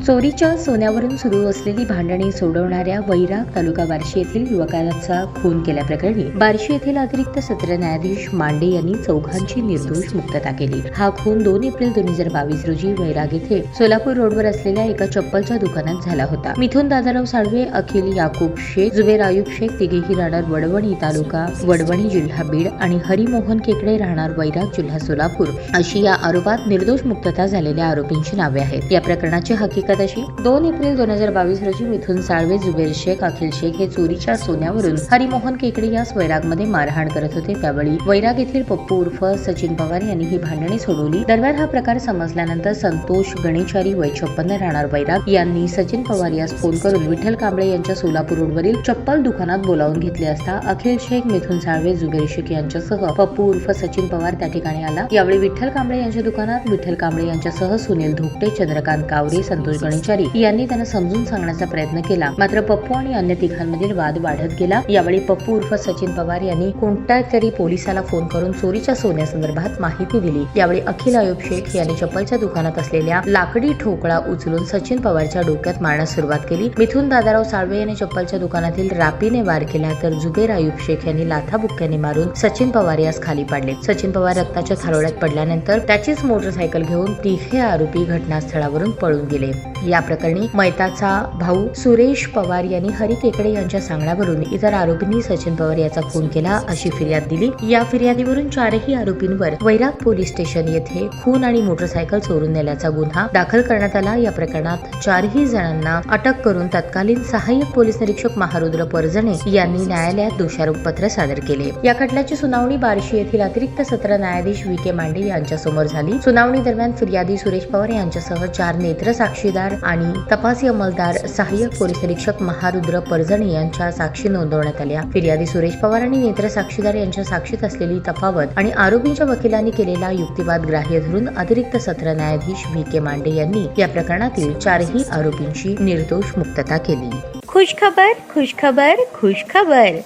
चोरीच्या सोन्यावरून सुरू असलेली भांडणे सोडवणाऱ्या वैराग तालुका बार्शी येथील युवकाचा खून केल्याप्रकरणी बार्शी येथील अतिरिक्त सत्र न्यायाधीश मांडे यांनी चौघांची निर्दोष मुक्तता केली। हा खून 2 एप्रिल 2022 रोजी वैराग येथे सोलापूर रोडवर असलेल्या एका चप्पलच्या दुकानात झाला होता। मिथुन दादाराव साळवे, अखिल याकूब शेख, जुबेर आयुब शेख तिघेही राहणार वडवणी तालुका वडवणी जिल्हा बीड आणि हरिमोहन केकडे राहणार वैराग जिल्हा सोलापूर अशी या आरोपात निर्दोष मुक्तता झालेल्या आरोपींची नावे आहेत। या प्रकरणाची हकीकत अशी 2 एप्रिल 2022 रोजी मिथुन साळवे, जुबेर शेख, अखिल शेख हे चोरीच्या सोन्यावरून हरिमोहन केकडे यास वैरागमध्ये मारहाण करत होते। त्यावेळी वैराग येथील पप्पू उर्फ सचिन पवार यांनी ही भांडणे सोडवली। दरम्यान हा प्रकार समजल्यानंतर संतोष गणेचारी वय 56 राहणार वैराग यांनी सचिन पवार यास फोन करून विठ्ठल कांबळे यांच्या सोलापूर रोडवरील चप्पल दुकानात बोलावून घेतले असता अखिल शेख, मिथुन साळवे, जुबेर शेख यांच्यासह पप्पू उर्फ सचिन पवार त्या ठिकाणी आला। यावेळी विठ्ठल कांबळे यांच्या दुकानात विठ्ठल कांबळे यांच्यासह सुनील धोकटे, चंद्रकांत कावरे, संतोष गणेचारी यांनी त्यांना समजून सांगण्याचा प्रयत्न केला। मात्र पप्पू आणि अन्य तिघांमधील वाद वाढत गेला। यावेळी पप्पू उर्फ सचिन पवार यांनी कोणत्या तरी पोलिसाला फोन करून चोरीच्या सोन्यासंदर्भात माहिती दिली। यावेळी अखिल आयुब शेख यांनी चप्पलच्या दुकानात असलेल्या लाकडी ठोकळा उचलून सचिन पवारच्या डोक्यात मारण्यास सुरुवात केली। मिथुन दादाराव साळवे यांनी चप्पलच्या दुकानातील रापीने वार केला तर जुबेर आयुब शेख यांनी लाथाबुक्क्याने मारून सचिन पवार यास खाली पाडले। सचिन पवार रक्ताच्या थारोळ्यात पडल्यानंतर त्याचीच मोटरसायकल घेऊन तिघे आरोपी घटनास्थळावरून पळून गेले। या प्रकरणी मैताचा भाऊ सुरेश पवार यांनी हरी केकडे यांच्या सांगण्यावरून इतर आरोपींनी सचिन पवार याचा खून केला अशी फिर्याद दिली। या फिर्यादीवरून 4ही आरोपींवर वैराग पोलीस स्टेशन येथे खून आणि मोटरसायकल चोरून नेल्याचा गुन्हा दाखल करण्यात आला। या प्रकरणात 4ही जणांना अटक करून तत्कालीन सहाय्यक पोलीस निरीक्षक महारुद्र परजणे यांनी न्यायालयात दोषारोपपत्र सादर केले। या खटल्याची सुनावणी बार्शी येथील अतिरिक्त सत्र न्यायाधीश के मांडे यांच्या समोर झाली। सुनावणी दरम्यान फिर्यादी सुरेश पवार यांच्यासह 4 नेत्र साक्षीदार आणि तपासी अंमलदार सहाय्यक पोलीस निरीक्षक महारुद्र परजणे यांच्या साक्षी नोंदवण्यात आल्या। फिर्यादी सुरेश पवार आणि नेत्र साक्षीदार यांच्या साक्षीत असलेली तफावत आणि आरोपींच्या वकिलांनी केलेला युक्तिवाद ग्राह्य धरून अतिरिक्त सत्र न्यायाधीश के मांडे यांनी या प्रकरणातील 4ही आरोपींची निर्दोष मुक्तता केली। खुशखबर खुशखबर खुशखबर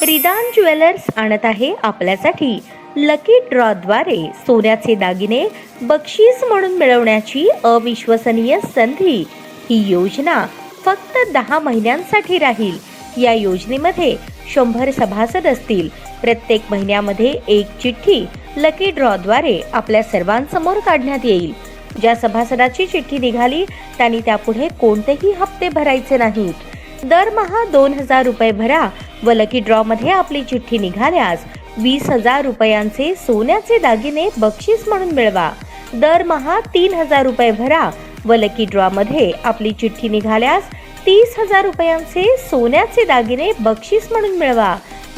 रिदान ज्वेलर्स आणत आहे आपल्यासाठी लकी ड्रॉ द्वारे सोन्याचे दागिने बक्षीस म्हणून मिळवण्याची अविश्वसनीय संधी। ही योजना फक्त 10 महिन्यांसाठी राहील। या योजनेमध्ये 100 सभासद असतील। प्रत्येक महिन्यामध्ये एक चिठ्ठी लकी ड्रॉ द्वारे आपल्या सर्वांसमोर काढण्यात येईल। ज्या सभासदाची चिठ्ठी निघाली त्यांनी त्यापुढे कोणतेही हप्ते भरायचे नाहीत। दरमहा 2000 रुपये भरा व लकी ड्रॉ मध्ये आपली चिठ्ठी निघाल्यास 20,000 रुपयांचे सोन्याचे दागिने बक्षीस म्हणून मिळवा। दरमहा 3000 रुपये भरा व लकी ड्रॉ मध्ये आपली चिठ्ठी निघाल्यास 30,000 रुपयांचे सोन्याचे दागिने बक्षीस म्हणून मिळवा।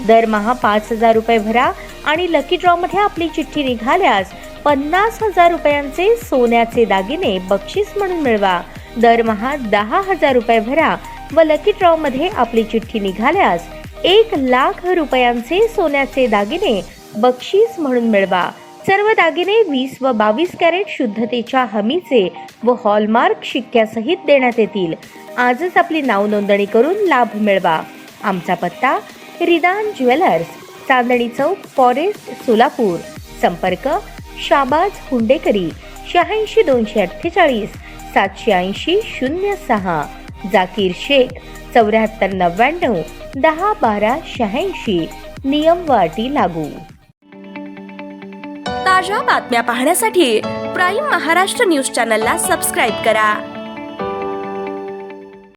दरमहा 5000 रुपये भरा आणि लकी ड्रॉ मध्ये आपली चिठ्ठी निघाल्यास 50,000 रुपयांचे सोन्याचे दागिने बक्षीस म्हणून मिळवा। दरमहा 10,000 रुपये भरा व लकी ड्रॉ मध्ये आपली चिठ्ठी निघाल्यास 1,00,000 रुपयांचे सोन्याचे दागिने बक्षीस म्हणून मिळवा। सर्व दागिने 20 व 22 कॅरेट शुद्धतेच्या हमीचे व हॉलमार्क शिक्क्यासहित देण्यात येतील। आजच आपली नाव नोंदणी करून लाभ मिळवा। आमचा पत्ता रिदान ज्वेलर्स, चांदणी चौक, फॉरेस्ट, सोलापूर। संपर्क शाबाज हुंडेकरी 86 248 780 06, जाकीर शेख 74 99 10 12 86। नियम व अटी लागू। ताज्या बातम्या पाहण्यासाठी प्राईम महाराष्ट्र न्यूज चॅनलला सबस्क्राईब करा।